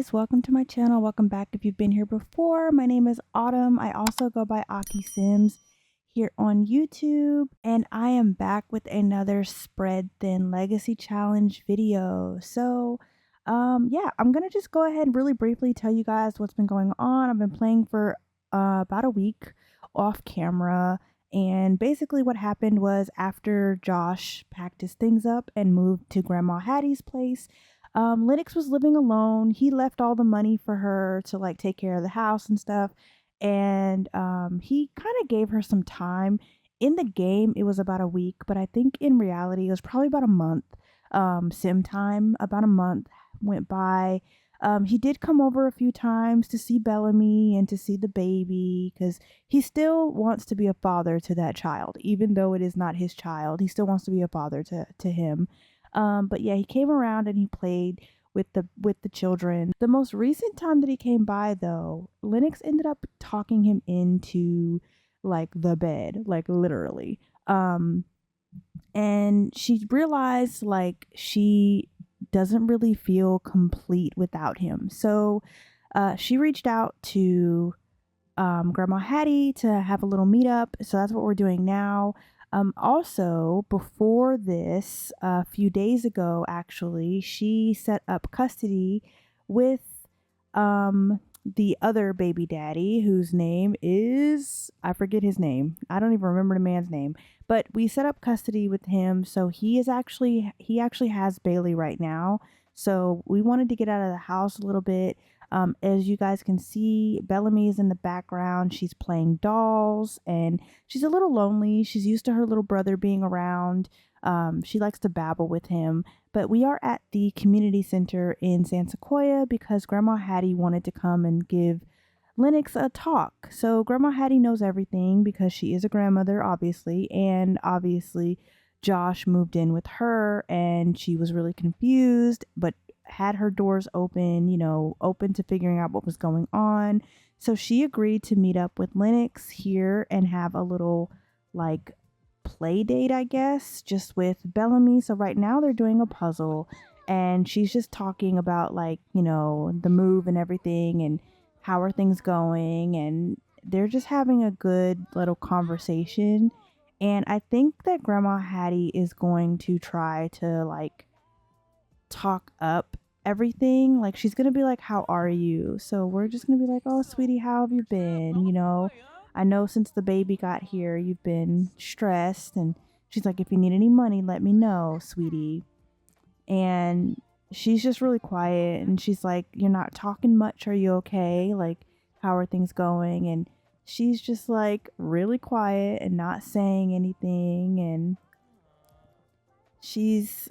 guys, welcome to my channel. Welcome back if you've been here before. My name is Autumn. I also go by akiisims here on YouTube, and I am back with another Spread Thin Legacy Challenge video. Yeah, I'm gonna just go ahead and really briefly tell you guys what's been going on. I've been playing for about a week off camera, and basically what happened was after Josh packed his things up and moved to Grandma Hattie's place, Lennox was living alone. He left all the money for her to like take care of the house and stuff. And he kind of gave her some time. In the game, it was about a week, but I think in reality, it was probably about a month. Sim time, about a month went by. He did come over a few times to see Bellamy and to see the baby because he still wants to be a father to that child, even though it is not his child. He still wants to be a father to him. But yeah, he came around and he played with the children. The most recent time that he came by though, Lennox ended up talking him into like the bed, like literally. And she realized like she doesn't really feel complete without him. So she reached out to Grandma Hattie to have a little meetup. So that's what we're doing now. Also, before this, a few days ago, actually, she set up custody with the other baby daddy, whose name is, I forget his name. I don't even remember the man's name. But we set up custody with him. So he actually has Bailey right now. So we wanted to get out of the house a little bit. As you guys can see, Bellamy is in the background. She's playing dolls and she's a little lonely. She's used to her little brother being around. She likes to babble with him. But we are at the community center in San Sequoia because Grandma Hattie wanted to come and give Lennox a talk. So Grandma Hattie knows everything because she is a grandmother, obviously. And obviously, Josh moved in with her and she was really confused, but had her doors open, open to figuring out what was going on. So she agreed to meet up with Lennox here and have a little like play date, I guess, just with Bellamy. So right now they're doing a puzzle and she's just talking about like, the move and everything and how are things going, and they're just having a good little conversation. And I think that Grandma Hattie is going to try to like talk up everything. Like she's gonna be like, how are you? So we're just gonna be like, oh sweetie, how have you been? I know since the baby got here you've been stressed. And she's like, if you need any money, let me know, sweetie. And she's just really quiet and she's like, you're not talking much, are you okay? Like, how are things going? And she's just like really quiet and not saying anything. And she's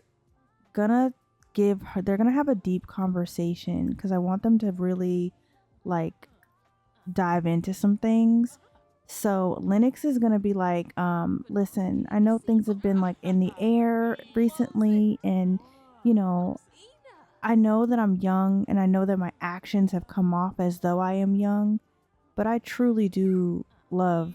gonna they're gonna have a deep conversation because I want them to really like dive into some things. So Lennox is gonna be like, listen, I know things have been like in the air recently, and I know that I'm young and I know that my actions have come off as though I am young, but I truly do love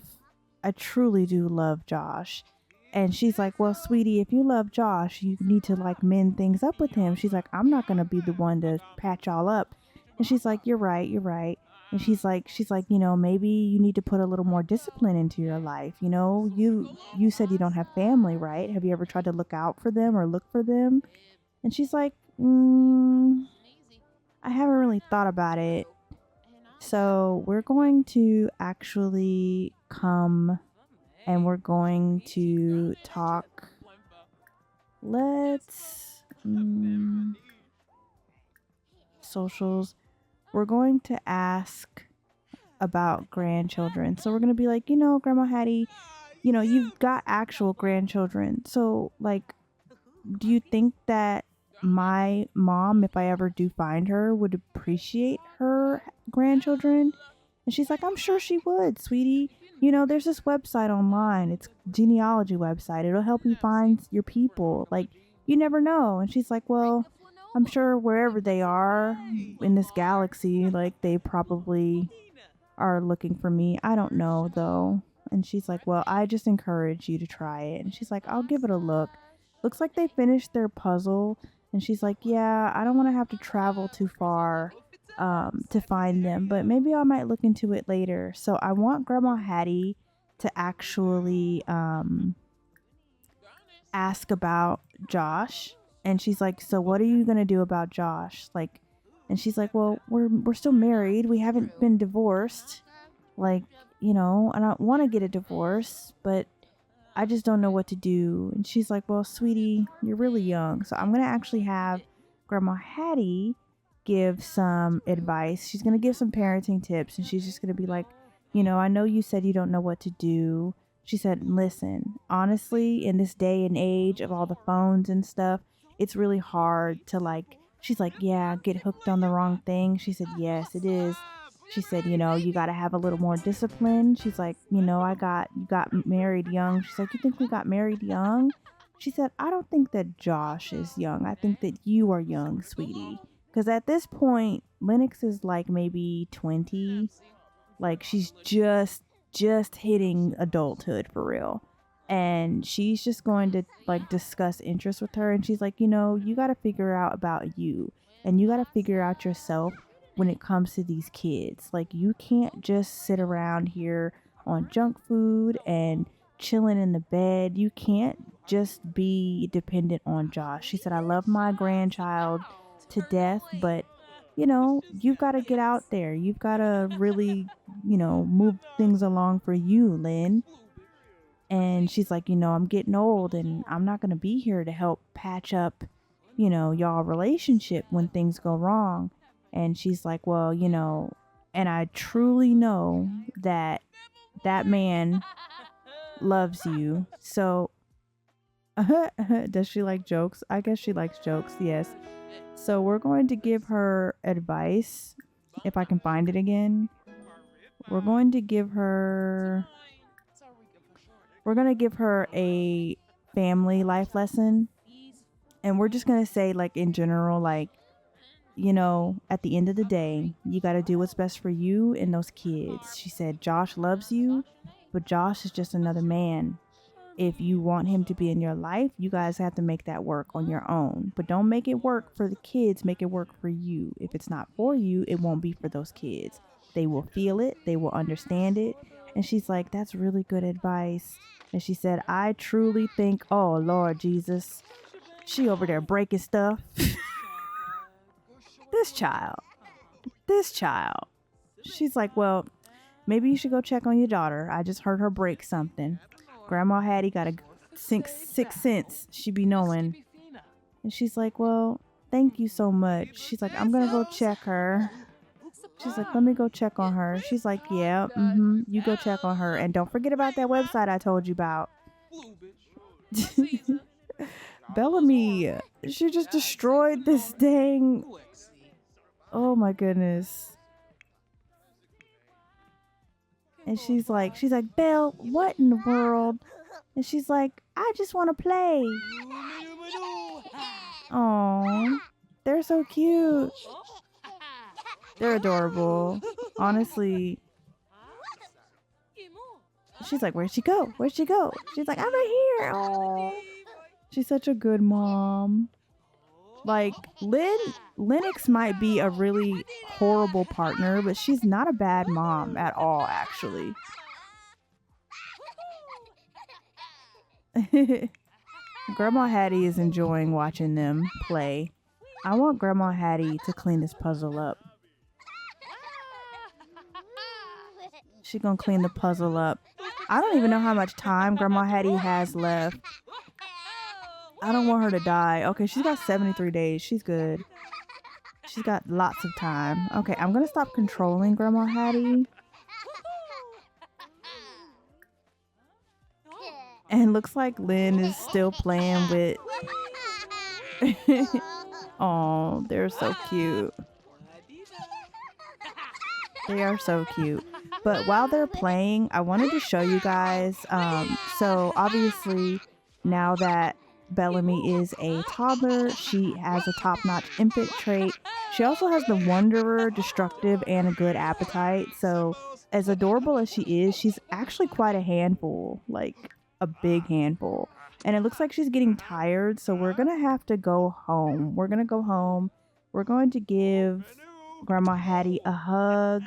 Josh. And she's like, well, sweetie, if you love Josh, you need to like mend things up with him. She's like, I'm not going to be the one to patch all up. And she's like, you're right. And she's like, maybe you need to put a little more discipline into your life. You said you don't have family, right? Have you ever tried to look out for them or look for them? And she's like, I haven't really thought about it. So we're going to actually come and we're going to talk. Let's socials. We're going to ask about grandchildren. So we're going to be like, Grandma Hattie, you've got actual grandchildren. So like, do you think that my mom, if I ever do find her, would appreciate her grandchildren? And she's like, I'm sure she would, sweetie. There's this website online. It's genealogy website. It'll help you find your people. Like, you never know. And she's like, well, I'm sure wherever they are in this galaxy, like they probably are looking for me. I don't know though. And she's like, well, I just encourage you to try it. And she's like, I'll give it a look. Looks like they finished their puzzle. And she's like, yeah, I don't want to have to travel too far to find them, but maybe I might look into it later. So I want Grandma Hattie to actually ask about Josh. And she's like, so what are you gonna do about Josh? Like, and she's like, well, we're still married. We haven't been divorced. Like, you know, I don't want to get a divorce, but I just don't know what to do. And she's like, well, sweetie, you're really young. So I'm gonna actually have Grandma Hattie give some advice. She's gonna give some parenting tips, and she's just gonna be like, you know, I know you said you don't know what to do. She said, listen, honestly, in this day and age of all the phones and stuff, it's really hard to like, she's like, yeah, get hooked on the wrong thing. She said, yes, it is. She said, you know, you got to have a little more discipline. She's like, you know, you got married young. She's like, you think we got married young? She said, I don't think that Josh is young. I think that you are young, sweetie. Because at this point, Lennox is like maybe 20. Like she's just hitting adulthood for real. And she's just going to like discuss interests with her. And she's like, you know, you got to figure out about you. And you got to figure out yourself when it comes to these kids. Like you can't just sit around here on junk food and chilling in the bed. You can't just be dependent on Josh. She said, I love my grandchild to death, but you know, you've got to get out there. You've got to really, you know, move things along for you, Lynn. And she's like, you know, I'm getting old and I'm not going to be here to help patch up, you know, y'all relationship when things go wrong. And she's like, well, you know, and I truly know that that man loves you. So, does she like jokes? I guess she likes jokes, yes. So we're going to give her advice. If I can find it again. We're going to give her a family life lesson. And we're just going to say, like, in general, like, you know, at the end of the day, you got to do what's best for you and those kids. She said, Josh loves you, but Josh is just another man. If you want him to be in your life, you guys have to make that work on your own. But don't make it work for the kids. Make it work for you. If it's not for you, it won't be for those kids. They will feel it. They will understand it. And she's like, that's really good advice. And she said, I truly think, oh, Lord Jesus, she over there breaking stuff. This child. She's like, well, maybe you should go check on your daughter. I just heard her break something. Grandma Hattie got a sixth sense. She be knowing. And she's like, well, thank you so much. She's like, I'm going to go check her. She's like, let me go check on her. She's like, yeah, you go check on her. And don't forget about that website I told you about. Bellamy, she just destroyed this dang... Oh my goodness. And she's like, Belle, what in the world? And she's like, I just want to play. Oh, they're so cute. They're adorable. Honestly. She's like, where'd she go? She's like, I'm right here. Oh, she's such a good mom. Like, Lennox might be a really horrible partner, but she's not a bad mom at all, actually. Grandma Hattie is enjoying watching them play. I want Grandma Hattie to clean this puzzle up. She's gonna clean the puzzle up. I don't even know how much time Grandma Hattie has left. I don't want her to die. Okay, she's got 73 days. She's good. She's got lots of time. Okay, I'm gonna stop controlling Grandma Hattie. And looks like Lynn is still playing with... Oh, they're so cute. They are so cute. But while they're playing, I wanted to show you guys. So obviously, now that Bellamy is a toddler, she has a top-notch infant trait. She also has the Wanderer, destructive, and a good appetite. So as adorable as she is, she's actually quite a handful. Like, a big handful. And it looks like she's getting tired, so we're gonna have to go home. We're gonna go home. We're going to give Grandma Hattie a hug.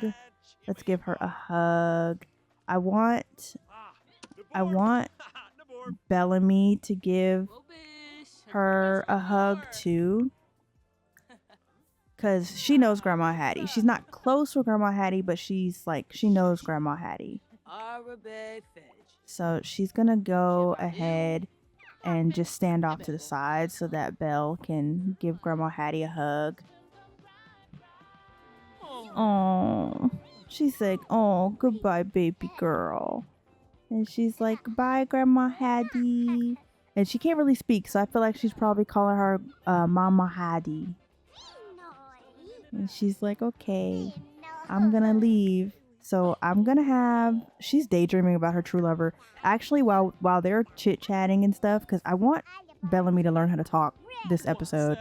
Let's give her a hug. I want Bellamy to give her a hug too, because she knows Grandma Hattie. She's not close with Grandma Hattie, but she's like, she knows Grandma Hattie. So she's gonna go ahead and just stand off to the side so that Belle can give Grandma Hattie a hug. Oh, she's like, oh, goodbye, baby girl. And she's like, bye, Grandma Hattie. And she can't really speak, so I feel like she's probably calling her Mama Hattie. And she's like, okay, I'm gonna leave. So I'm gonna have, she's daydreaming about her true lover. Actually, while they're chit chatting and stuff, because I want Bellamy to learn how to talk this episode.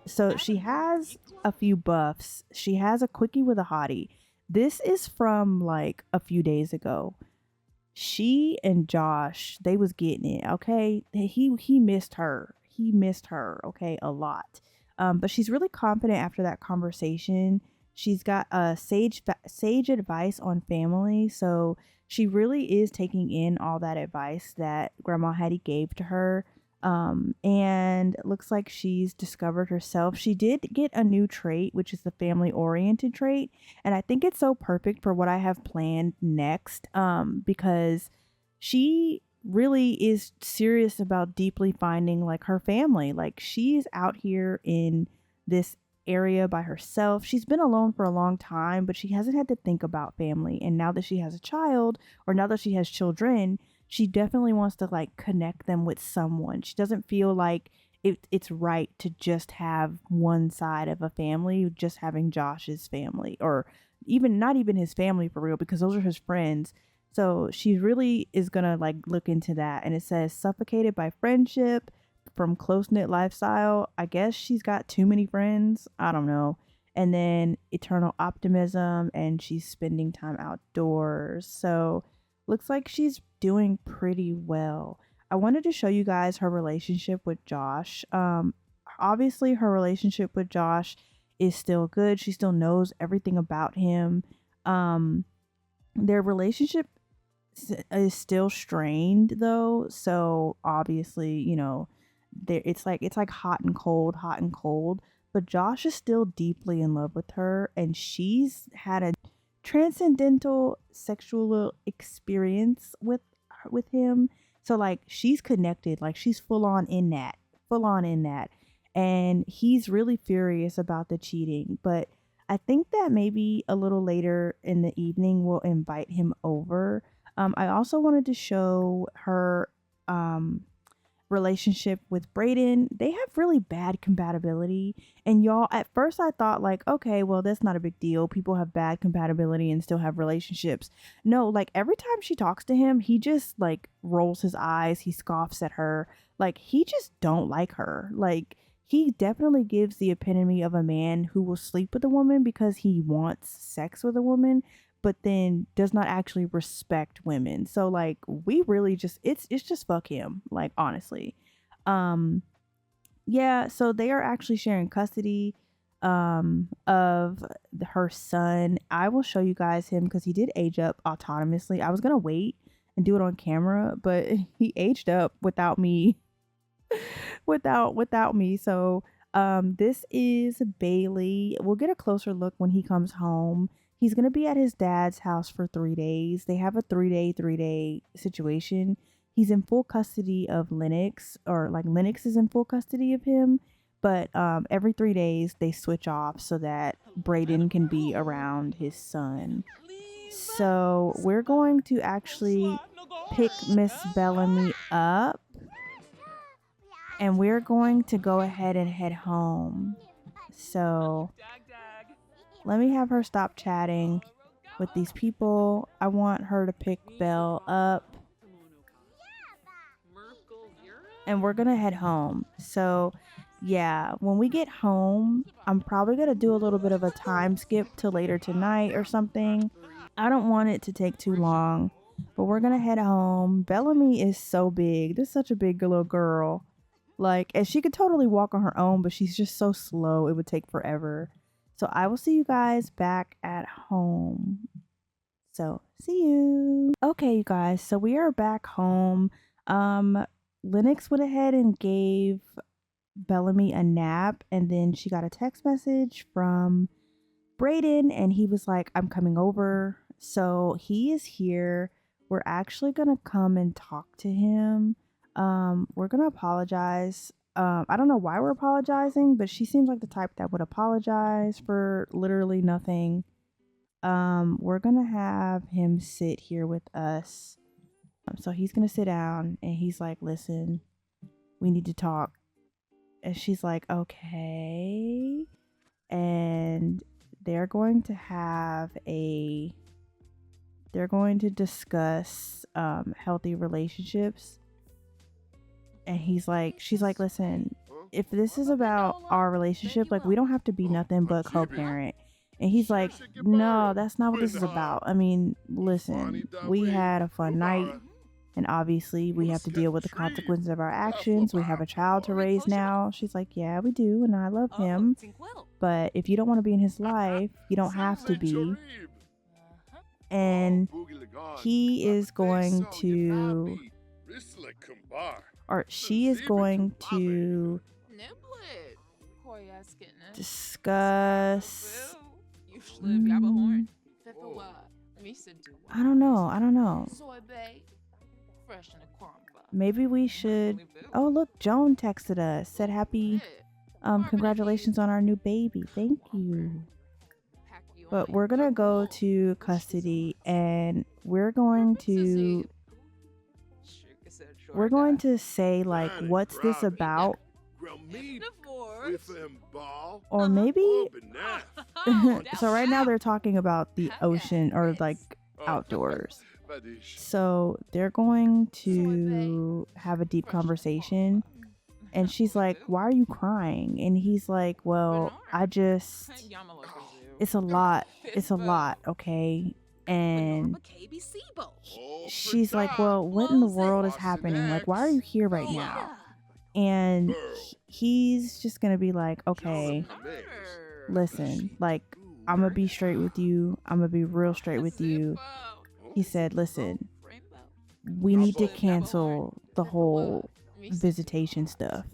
So she has a few buffs. She has a quickie with a hottie. This is from like a few days ago. She and Josh, they was getting it. Okay, he missed her. He missed her. Okay, a lot. But she's really confident after that conversation. She's got a sage advice on family, so she really is taking in all that advice that Grandma Hattie gave to her. And it looks like she's discovered herself. She did get a new trait, which is the family oriented trait, and I think it's so perfect for what I have planned next. Because she really is serious about deeply finding like her family. Like she's out here in this area by herself. She's been alone for a long time, but she hasn't had to think about family. And now that she has a child, or now that she has children, she definitely wants to like connect them with someone. She doesn't feel like it's right to just have one side of a family, just having Josh's family, or even not even his family for real, because those are his friends. So she really is gonna like look into that. And it says suffocated by friendship from close-knit lifestyle. I guess she's got too many friends. I don't know. And then eternal optimism, and she's spending time outdoors. So looks like she's doing pretty well. I wanted to show you guys her relationship with Josh. Obviously her relationship with Josh is still good. She still knows everything about him. Their relationship is still strained though, so obviously, you know, it's like hot and cold, but Josh is still deeply in love with her, and she's had a transcendental sexual experience with him. So like she's connected, like she's full on in that, and he's really furious about the cheating. But I think that maybe a little later in the evening we'll invite him over. I also wanted to show her relationship with Brayden. They have really bad compatibility, and y'all, at first I thought like, okay, well, that's not a big deal. People have bad compatibility and still have relationships. No, like every time she talks to him, he just like rolls his eyes, he scoffs at her, like he just don't like her. Like he definitely gives the epitome of a man who will sleep with a woman because he wants sex with a woman, but then does not actually respect women. So like we really just, it's just fuck him, like honestly. Yeah, so they are actually sharing custody of her son. I will show you guys him because he did age up autonomously. I was gonna wait and do it on camera, but he aged up without me. without me. So this is Bailey. We'll get a closer look when he comes home. He's going to be at his dad's house for 3 days. They have a 3-day situation. He's in full custody of Lennox, or like Lennox is in full custody of him. But every 3 days they switch off so that Brayden can be around his son. So we're going to actually pick Miss Bellamy up, and we're going to go ahead and head home. So let me have her stop chatting with these people. I want her to pick Belle up, and we're gonna head home. So yeah, when we get home, I'm probably gonna do a little bit of a time skip to later tonight or something. I don't want it to take too long, but we're gonna head home. Bellamy is so big. This is such a big little girl. Like, and she could totally walk on her own, but she's just so slow. It would take forever. So I will see you guys back at home. So see you. Okay, you guys. So we are back home. Lennox went ahead and gave Bellamy a nap, and then she got a text message from Brayden, and he was like, I'm coming over. So he is here. We're actually gonna come and talk to him. We're gonna apologize. I don't know why we're apologizing, but she seems like the type that would apologize for literally nothing. We're gonna have him sit here with us. So he's gonna sit down, and he's like, listen, we need to talk. And she's like, okay. And they're going to discuss healthy relationships. And she's like, listen, if this is about our relationship, like, we don't have to be nothing but co-parent. And he's like, no, that's not what this is about. I mean, listen, we had a fun night, and obviously we have to deal with the consequences of our actions. We have a child to raise now. She's like, yeah, we do, and I love him. But if you don't want to be in his life, you don't have to be. And he is going to, or she is going to discuss. I don't know. Maybe we should. Oh, look, Joan texted us, said happy, congratulations on our new baby. Thank you. But we're gonna go to custody, and we're going to say, like, what's this about? Or maybe so right now they're talking about the ocean, or like outdoors. So they're going to have a deep conversation, and she's like, why are you crying? And he's like, well, it's a lot, okay? And she's like, well, what in the world is happening? Like, why are you here right now? And he's just gonna be like, okay, listen, like, I'm gonna be straight with you. I'm gonna be real straight with you. He said, listen, we need to cancel the whole visitation stuff.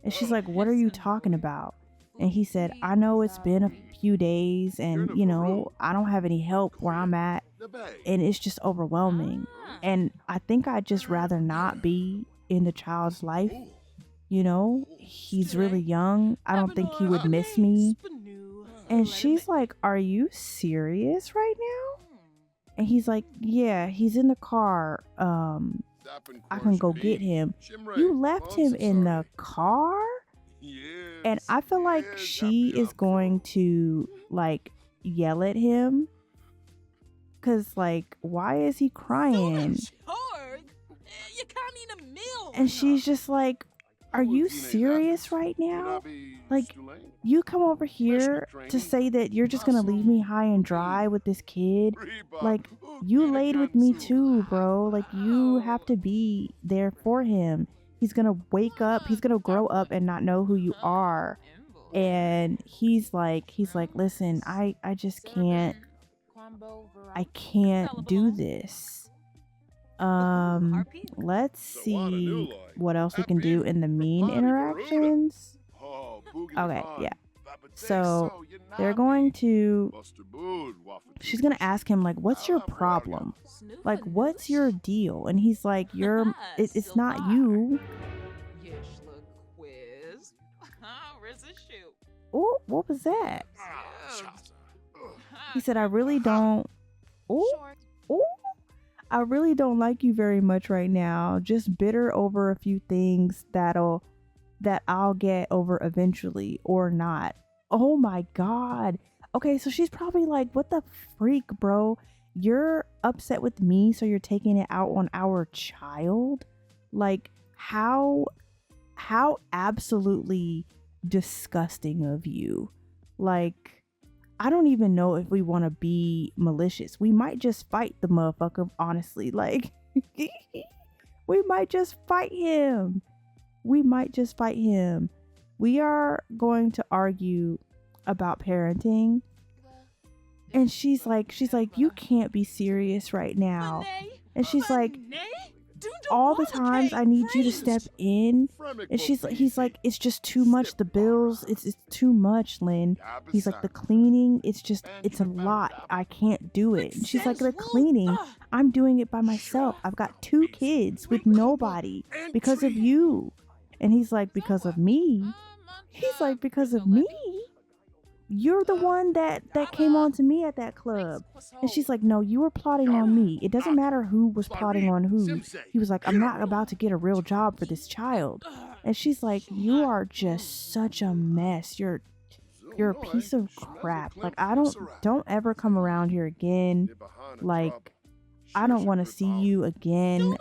And she's like, what are you talking about? And he said, I know it's been a few days, and, you know, I don't have any help where I'm at, and it's just overwhelming. And I think I'd just rather not be in the child's life. You know, he's really young. I don't think he would miss me. And she's like, are you serious right now? And he's like, yeah, he's in the car. I can go get him. You left him in the car? And I feel like she is going to, like, yell at him. Because, like, why is he crying? And she's just like, are you serious right now? Like, you come over here to say that you're just gonna leave me high and dry with this kid? Like, you laid with me too, bro. Like, you have to be there for him. He's gonna wake up, he's gonna grow up and not know who you are. And he's like, listen, I just can't do this. Let's see what else we can do in the mean interactions. Okay, yeah. So she's gonna ask him, like, what's your problem? Like, what's your deal? And he's like, it's not you. Oh, what was that? He said, I really don't like you very much right now. Just bitter over a few things that I'll get over eventually, or not. Oh my god. Okay, so she's probably like, what the freak, bro? You're upset with me, so you're taking it out on our child? Like, how absolutely disgusting of you. Like, I don't even know if we want to be malicious. We might just fight the motherfucker, honestly. Like, we might just fight him. We are going to argue about parenting. And she's like, you can't be serious right now. And she's like, all the times I need you to step in. And he's like, it's just too much. The bills, it's too much, Lynn. He's like, the cleaning, it's a lot. I can't do it. And she's like, the cleaning, I'm doing it by myself. I've got 2 kids with nobody because of you. And he's like, because of me? He's like, because of me? You're the one that came on to me at that club. And she's like, no, you were plotting on me. It doesn't matter who was plotting on who. He was like, I'm not about to get a real job for this child. And she's like, you are just such a mess. You're a piece of crap. Like, don't ever come around here again. Like, I don't want to see you again.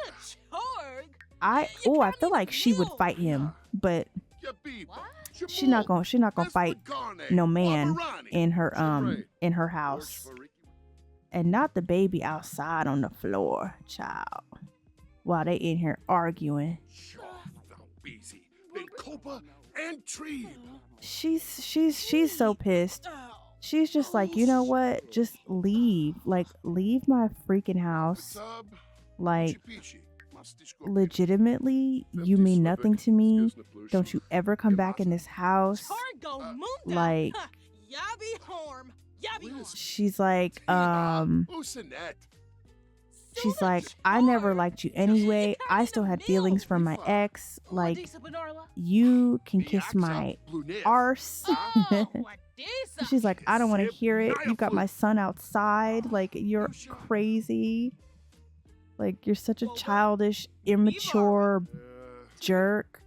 I feel like she would fight him, but she's not gonna fight no man in her house, and not the baby outside on the floor, child, while they in here arguing. She's so pissed. She's just like, you know what? Just leave. Like, leave my freaking house. Like, legitimately, you mean nothing to me. Don't you ever come back in this house. Like, she's like, I never liked you anyway. I still had feelings from my ex. Like, you can kiss my arse. She's like, I don't want to hear it. You got my son outside. Like, you're crazy. Like, you're such a childish, immature jerk.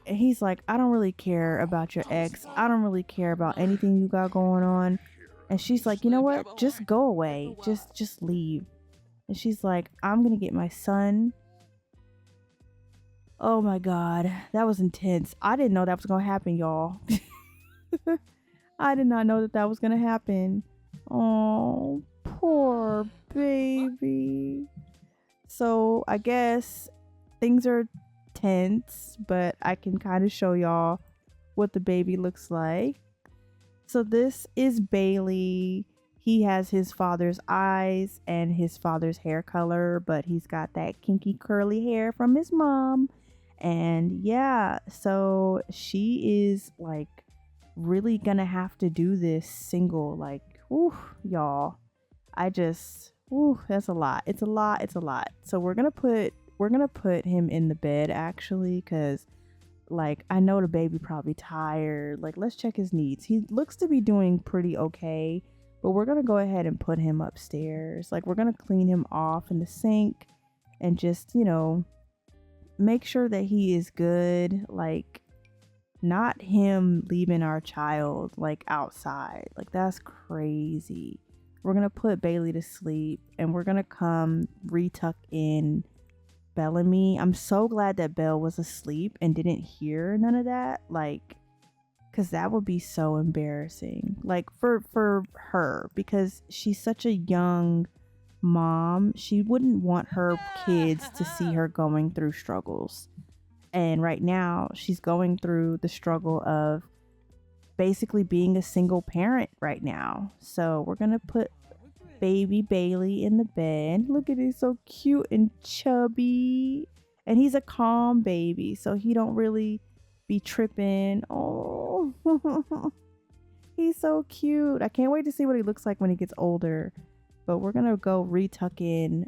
And he's like, I don't really care about your ex. I don't really care about anything you got going on. And she's like, you know what? Just go away. Just leave. And she's like, I'm gonna get my son. Oh my God. That was intense. I didn't know that was gonna happen, y'all. I did not know that was gonna happen. Oh, poor baby. So I guess things are tense, but I can kind of show y'all what the baby looks like. So this is Bailey. He has his father's eyes and his father's hair color, but he's got that kinky curly hair from his mom. And yeah, so she is like really gonna have to do this single. Like, ooh, y'all. That's a lot. It's a lot. So we're gonna put him in the bed, actually, because like, I know the baby probably tired. Like, let's check his needs. He looks to be doing pretty okay, but we're gonna go ahead and put him upstairs. Like, we're gonna clean him off in the sink and just, you know, make sure that he is good. Like, not him leaving our child like outside. Like, that's crazy. We're gonna put Bailey to sleep and we're gonna come retuck in Bellamy. I'm so glad that Belle was asleep and didn't hear none of that. Like, because that would be so embarrassing. Like, for her, because she's such a young mom. She wouldn't want her kids to see her going through struggles. And right now, she's going through the struggle of basically being a single parent right now. So we're gonna put baby Bailey in the bed. Look at it, so cute and chubby, and he's a calm baby, so he don't really be tripping. Oh, he's so cute. I can't wait to see what he looks like when he gets older. But we're gonna go retuck in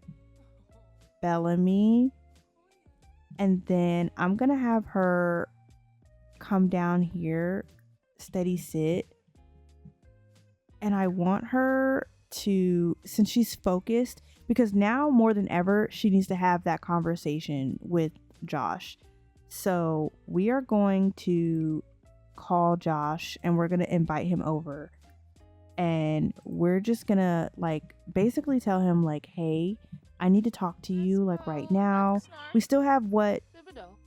Bellamy, and then I'm gonna have her come down here, steady sit, and I want her to, since she's focused, because now more than ever she needs to have that conversation with Josh. So we are going to call Josh and we're going to invite him over, and we're just gonna like basically tell him like, hey, I need to talk to you like right now. We still have what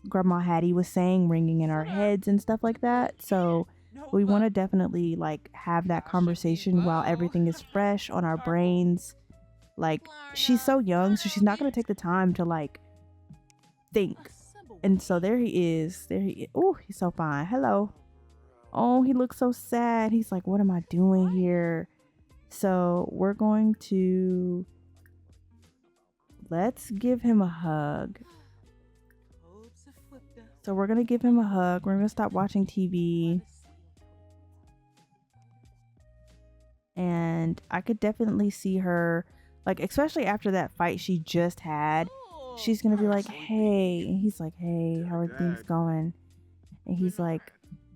Grandma Hattie was saying ringing in our heads and stuff like that, so we want to definitely like have that conversation while everything is fresh on our brains. Like, she's so young, so she's not going to take the time to like think. And so there he is. Oh, he's so fine. Hello. Oh, he looks so sad. He's like, what am I doing here? So we're going to, let's give him a hug. So we're going to give him a hug. We're going to stop watching TV. And I could definitely see her, like, especially after that fight she just had, she's going to be like, hey. And he's like, hey, how are things going? And he's like,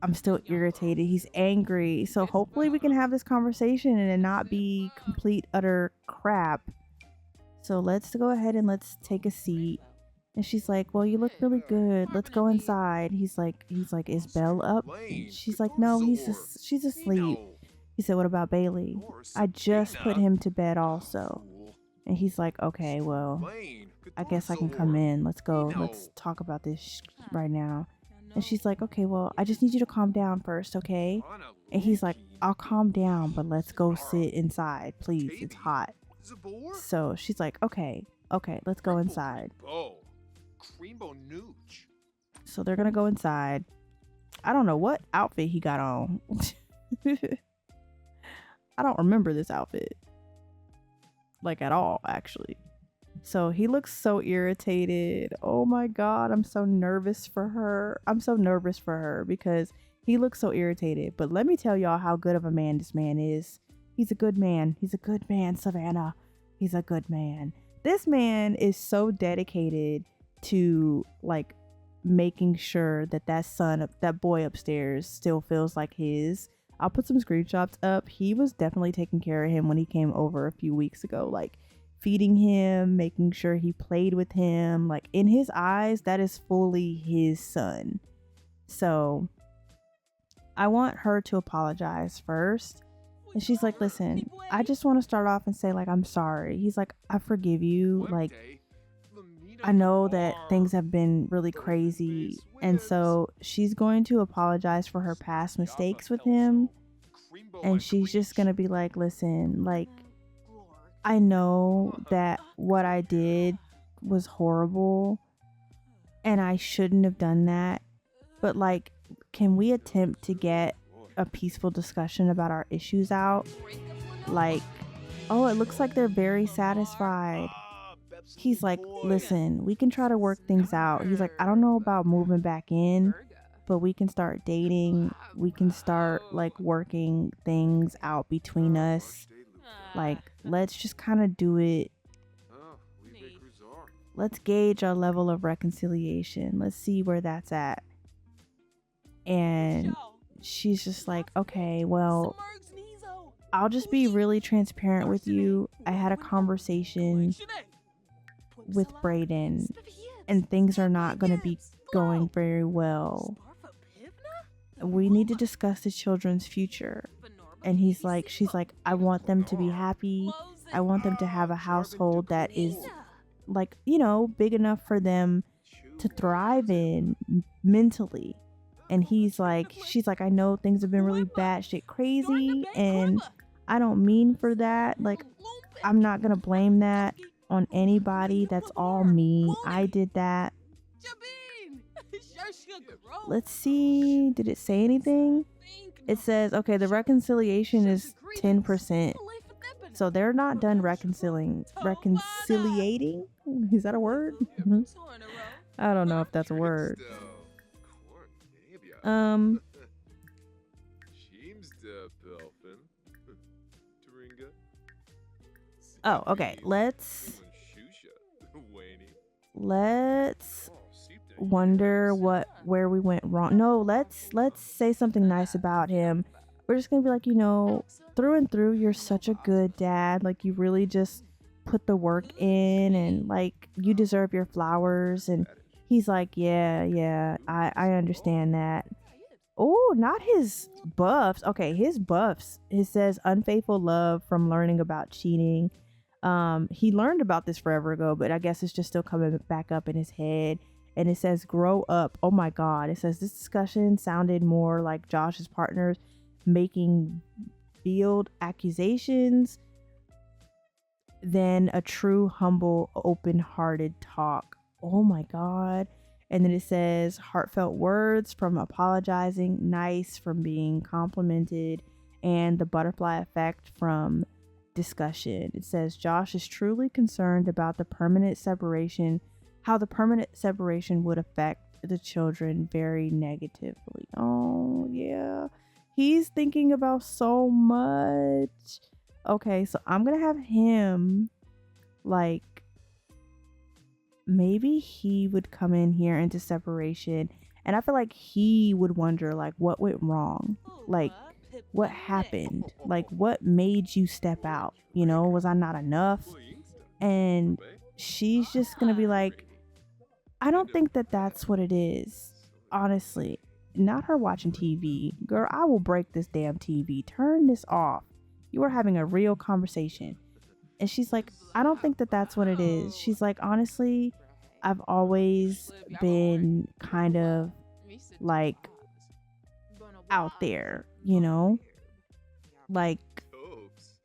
I'm still irritated. He's angry. So hopefully we can have this conversation and it not be complete, utter crap. So let's go ahead and let's take a seat. And she's like, well, you look really good. Let's go inside. He's like, is Belle up? And she's like, no, she's asleep. He said, what about Bailey? I just put him to bed also. And he's like, okay, well, I guess I can come in. Let's go. Let's talk about this right now. And she's like, okay, well, I just need you to calm down first, okay? And he's like, I'll calm down, but let's go sit inside, please. It's hot. So she's like, okay, let's go inside. So they're gonna go inside. I don't know what outfit he got on. I don't remember this outfit. Like at all, actually. So he looks so irritated. Oh my God, I'm so nervous for her. I'm so nervous for her because he looks so irritated. But let me tell y'all how good of a man this man is. He's a good man. He's a good man, Savannah. He's a good man. This man is so dedicated to like making sure that that boy upstairs still feels like his. I'll put some screenshots up. He was definitely taking care of him when he came over a few weeks ago. Like feeding him, making sure he played with him. Like in his eyes, that is fully his son. So I want her to apologize first. And she's like, listen, I just want to start off and say like, I'm sorry. He's like, I forgive you. Like, I know that things have been really crazy. And so she's going to apologize for her past mistakes with him. And she's just going to be like, listen, like, I know that what I did was horrible and I shouldn't have done that. But like, can we attempt to get a peaceful discussion about our issues out? Like, oh, it looks like they're very satisfied. He's like, listen, we can try to work things out. He's like, I don't know about moving back in, but we can start dating. We can start like working things out between us. Like, let's just kind of do it. Let's gauge our level of reconciliation. Let's see where that's at. And she's just like, okay, well, I'll just be really transparent with you. I had a conversation with Brayden and things are not going to be going very well. We need to discuss the children's future. And she's like, I want them to be happy. I want them to have a household that is like, you know, big enough for them to thrive in mentally. And she's like, I know things have been really batshit crazy and I don't mean for that. Like, I'm not going to blame that on anybody. That's all me. I did that. Let's see. Did it say anything? It says, okay, the reconciliation is 10%. So they're not done reconciliating. Is that a word? I don't know if that's a word. Oh, okay. Let's wonder where we went wrong. No, let's say something nice about him. We're just gonna be like, you know, through and through, you're such a good dad. Like, you really just put the work in and like you deserve your flowers. And he's like, yeah, I understand that. Oh, not his buffs. Okay, his buffs. It says unfaithful love from learning about cheating. He learned about this forever ago, but I guess it's just still coming back up in his head. And it says grow up. Oh my God. It says this discussion sounded more like Josh's partners making veiled accusations than a true, humble, open-hearted talk. Oh my God. And then it says heartfelt words from apologizing, nice from being complimented, and the butterfly effect from discussion. It says Josh is truly concerned about the permanent separation, how the permanent separation would affect the children very negatively. Oh, yeah. He's thinking about so much. Okay, so I'm going to have him, like, maybe he would come in here into separation, and I feel like he would wonder, like, what went wrong? Like, what happened? Like, what made you step out? You know, was I not enough? And she's just gonna be like, I don't think that that's what it is. Honestly, not her watching TV. Girl, I will break this damn TV. Turn this off. You are having a real conversation. And she's like, I don't think that that's what it is. She's like, honestly, I've always been kind of like out there, you know? Like,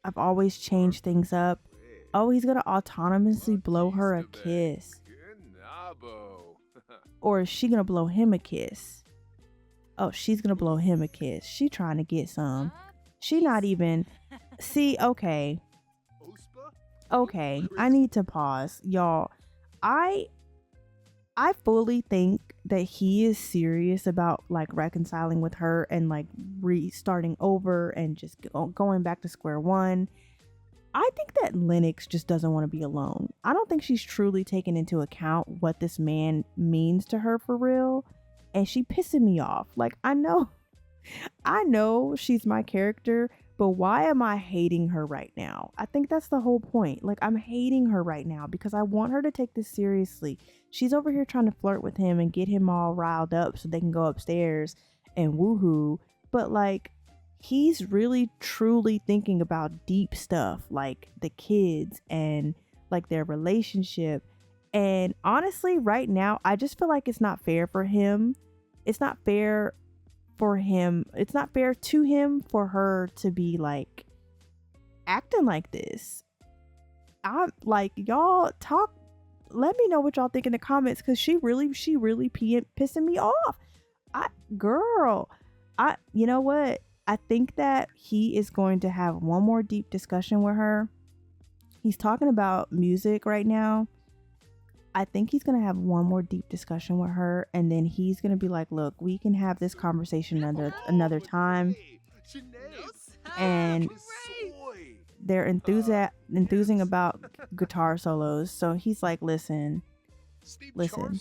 I've always changed things up. Oh, he's gonna autonomously blow her a kiss. Or is she gonna blow him a kiss? Oh, she's gonna blow him a kiss. She trying to get some. She not even... See, okay, I need to pause. Y'all, I fully think that he is serious about like reconciling with her and like restarting over and just going back to square one. I think that Lennox just doesn't want to be alone. I don't think she's truly taken into account what this man means to her for real. And she pissing me off. Like, I know she's my character, but why am I hating her right now? I think that's the whole point. Like, I'm hating her right now because I want her to take this seriously. She's over here trying to flirt with him and get him all riled up so they can go upstairs and woohoo. But like, he's really truly thinking about deep stuff like the kids and like their relationship. And honestly, right now, I just feel like it's not fair for him. It's not fair for him. It's not fair to him for her to be like acting like this. I'm like, y'all talk. Let me know what y'all think in the comments, because she really pissing me off. You know what? I think that he is going to have one more deep discussion with her. He's talking about music right now. I think he's going to have one more deep discussion with her, and then he's going to be like, look, we can have this conversation another time. And they're enthusing about guitar solos. So he's like, listen,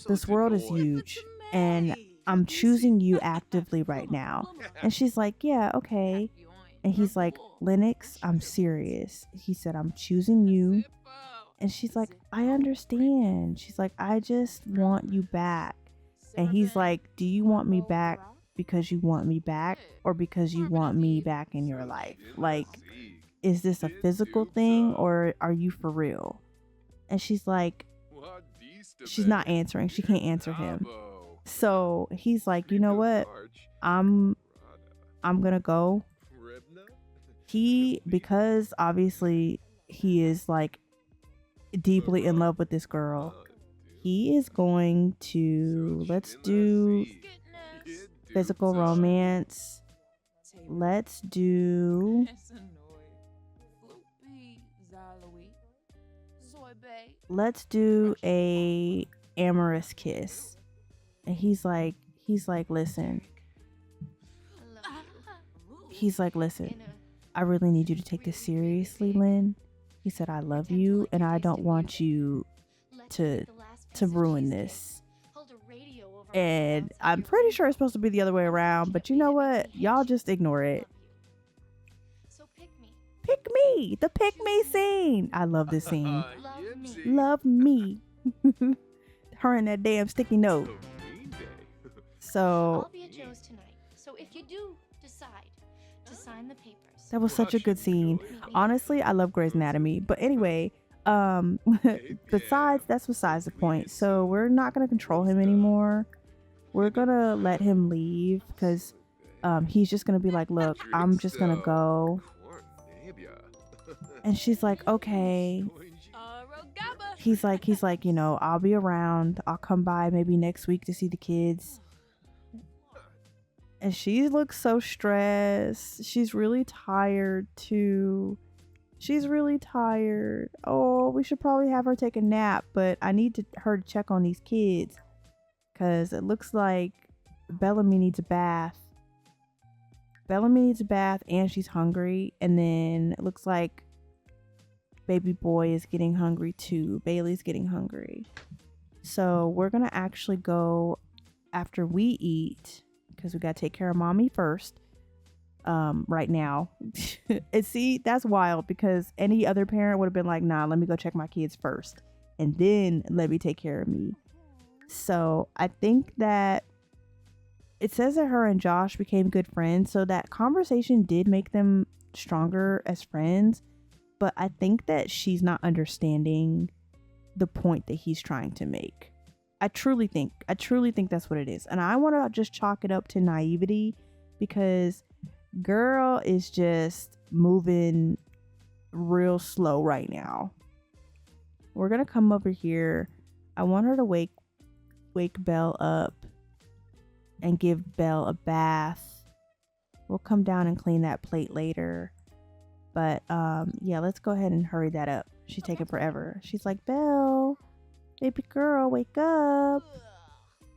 this world is huge, and I'm choosing you actively right now. And she's like, yeah, okay. And he's like, Lennox, I'm serious. He said, I'm choosing you. And she's like, I understand. She's like, I just want you back. And he's like, do you want me back because you want me back, or because you want me back in your life? Like, is this a physical thing, or are you for real? And she's like, she's not answering. She can't answer him. So he's like, you know what? I'm gonna go. Because obviously he is like deeply in love with this girl, he is going to, let's do physical romance. Let's do a amorous kiss. And he's like, listen, I really need you to take this seriously, Lynn. He said, I love you, and I don't want you to ruin this. And I'm pretty sure it's supposed to be the other way around, but you know what? Y'all just ignore it. Pick me. The pick me scene. I love this scene. Love me. Her and that damn sticky note. So I'll be at Joe's tonight. So if you do decide to sign the papers. That was such a good scene. Honestly, I love Grey's Anatomy. But anyway, that's besides the point. So we're not gonna control him anymore. We're gonna let him leave, because he's just gonna be like, look, I'm just gonna go. And she's like, okay. he's like, you know, I'll be around. I'll come by maybe next week to see the kids. And she looks so stressed. She's really tired too. She's really tired. Oh, we should probably have her take a nap, but I need her to check on these kids because it looks like Bellamy needs a bath. Bellamy needs a bath and she's hungry. And then it looks like baby boy is getting hungry too. Bailey's getting hungry. So we're going to actually go after we eat because we got to take care of mommy first. Right now. And see, that's wild because any other parent would have been like, nah, let me go check my kids first and then let me take care of me. So I think that it says that her and Josh became good friends, so that conversation did make them stronger as friends, but I think that she's not understanding the point that he's trying to make. I truly think that's what it is. And I want to just chalk it up to naivety because girl is just moving real slow right now. We're gonna come over here. I want her to wake Belle up and give Belle a bath. We'll come down and clean that plate later. But yeah, let's go ahead and hurry that up. She's taking forever. She's like, Belle, baby girl, wake up.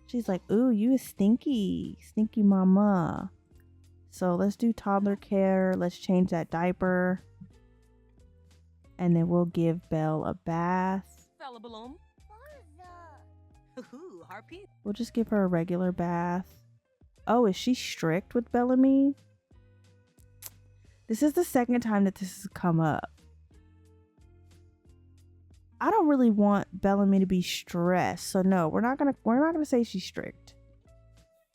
She's like, ooh, you is stinky mama. So let's do toddler care. Let's change that diaper. And then we'll give Belle a bath. We'll just give her a regular bath. Oh, is she strict with Bellamy? This is the second time that this has come up. I don't really want Bellamy to be stressed. So no, we're not gonna say she's strict.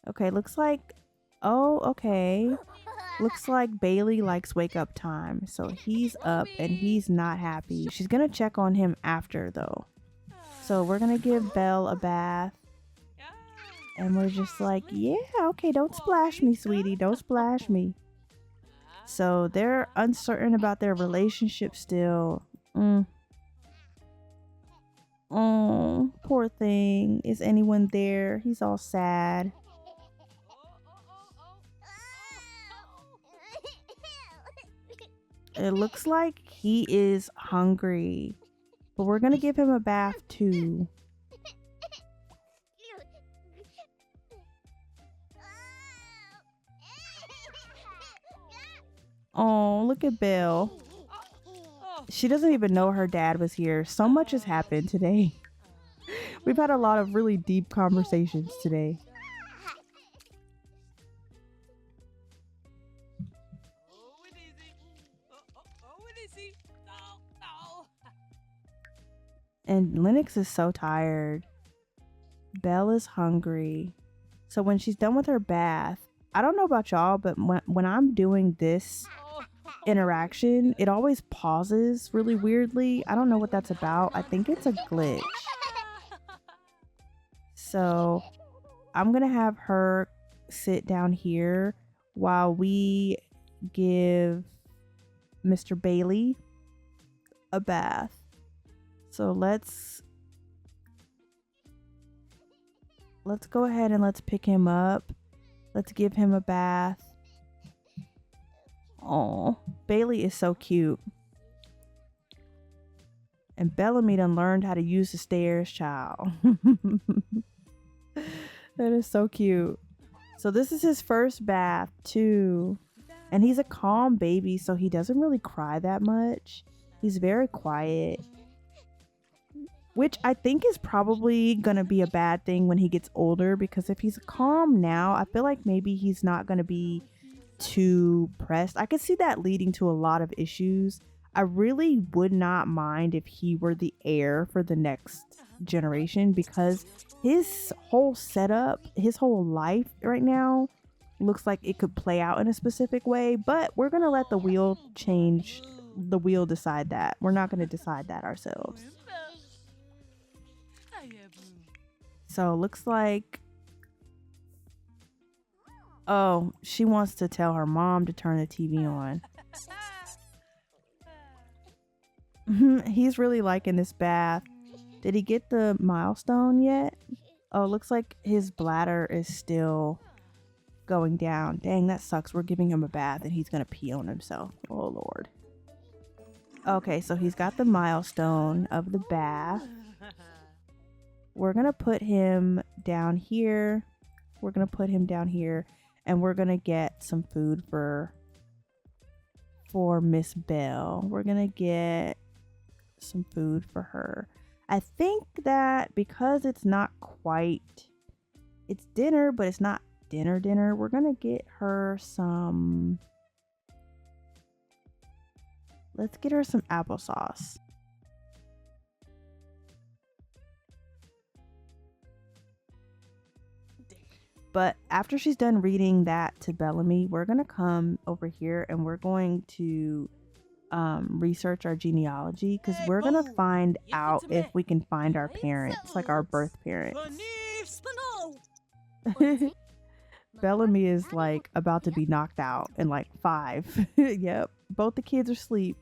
Okay, looks like looks like Bailey likes wake up time. So he's up and he's not happy. She's gonna check on him after though. So we're gonna give Belle a bath. And we're just like, yeah, okay, don't splash me, sweetie. Don't splash me. So they're uncertain about their relationship still. Oh, poor thing. Is anyone there? He's all sad. It looks like he is hungry. But we're going to give him a bath too. Oh, look at Belle. She doesn't even know her dad was here. So much has happened today. We've had a lot of really deep conversations today. And Lennox is so tired. Belle is hungry. So when she's done with her bath, I don't know about y'all, but when I'm doing this interaction, it always pauses really weirdly. I don't know what that's about. I think it's a glitch. So I'm gonna have her sit down here while we give Mr. Bailey a bath. So let's go ahead and let's pick him up. Let's give him a bath. Oh, Bailey is so cute. And Bellamy done learned how to use the stairs, child. That is so cute. So this is his first bath too. And he's a calm baby, so he doesn't really cry that much. He's very quiet. Which I think is probably going to be a bad thing when he gets older, because if he's calm now, I feel like maybe he's not going to be too pressed. I could see that leading to a lot of issues. I really would not mind if he were the heir for the next generation, because his whole setup, his whole life right now looks like it could play out in a specific way, but we're going to let the wheel decide that. We're not going to decide that ourselves. So looks like, oh, she wants to tell her mom to turn the TV on. He's really liking this bath. Did he get the milestone yet? Oh, looks like his bladder is still going down. Dang, that sucks. We're giving him a bath and he's gonna pee on himself. Oh Lord. Okay, so he's got the milestone of the bath. We're gonna put him down here. We're gonna put him down here, and we're gonna get some food for Miss Bell. We're gonna get some food for her. I think that because it's not quite, it's dinner, but it's not dinner, we're gonna get her some, let's get her some applesauce. But after she's done reading that to Bellamy, we're gonna come over here and we're going to research our genealogy, because we're gonna find out if we can find our parents, like our birth parents. Bellamy is like about to be knocked out in like 5. Yep, both the kids are asleep.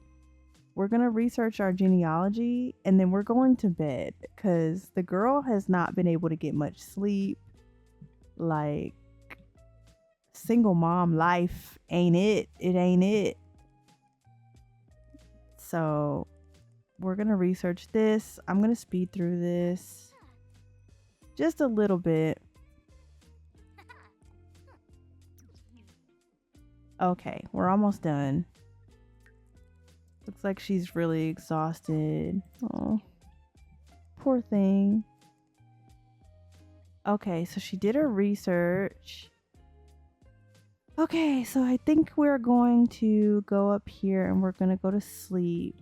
We're gonna research our genealogy and then we're going to bed, because the girl has not been able to get much sleep. Like, single mom life ain't it. It ain't it. So we're gonna research this. I'm gonna speed through this just a little bit. Okay, we're almost done. Looks like she's really exhausted. Oh, poor thing. Okay, so she did her research. Okay, so I think we're going to go up here and we're going to go to sleep.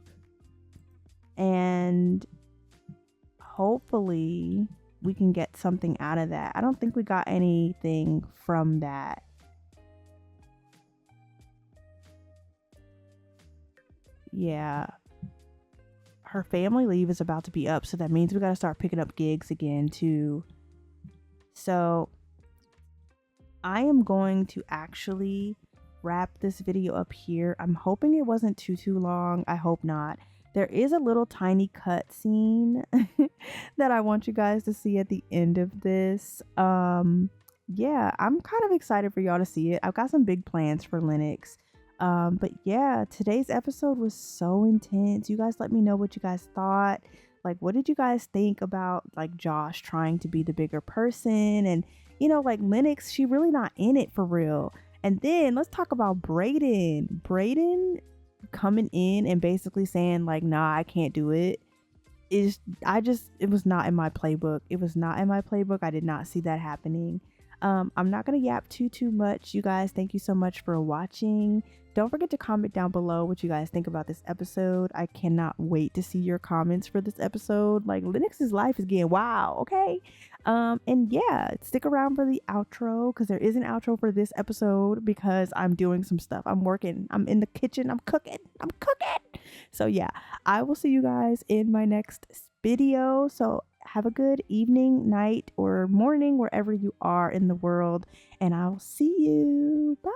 And hopefully we can get something out of that. I don't think we got anything from that. Yeah. Her family leave is about to be up, so that means we got to start picking up gigs again too. So I am going to actually wrap this video up here. I'm hoping it wasn't too long. I hope not. There is a little tiny cut scene that I want you guys to see at the end of this. Yeah, I'm kind of excited for y'all to see it. I've got some big plans for Lennox. But yeah, today's episode was so intense. You guys let me know what you guys thought. Like, what did you guys think about like Josh trying to be the bigger person? And you know, like Lennox, she really not in it for real. And then let's talk about Brayden. Brayden coming in and basically saying like, nah, I can't do it. It was not in my playbook. It was not in my playbook. I did not see that happening. I'm not gonna yap too much. You guys, thank you so much for watching. Don't forget to comment down below what you guys think about this episode. I cannot wait to see your comments for this episode. Like, Lennox's life is getting wow, okay? And yeah, stick around for the outro, because there is an outro for this episode, because I'm doing some stuff. I'm working. I'm in the kitchen. I'm cooking. So yeah, I will see you guys in my next video. So have a good evening, night, or morning, wherever you are in the world. And I'll see you. Bye.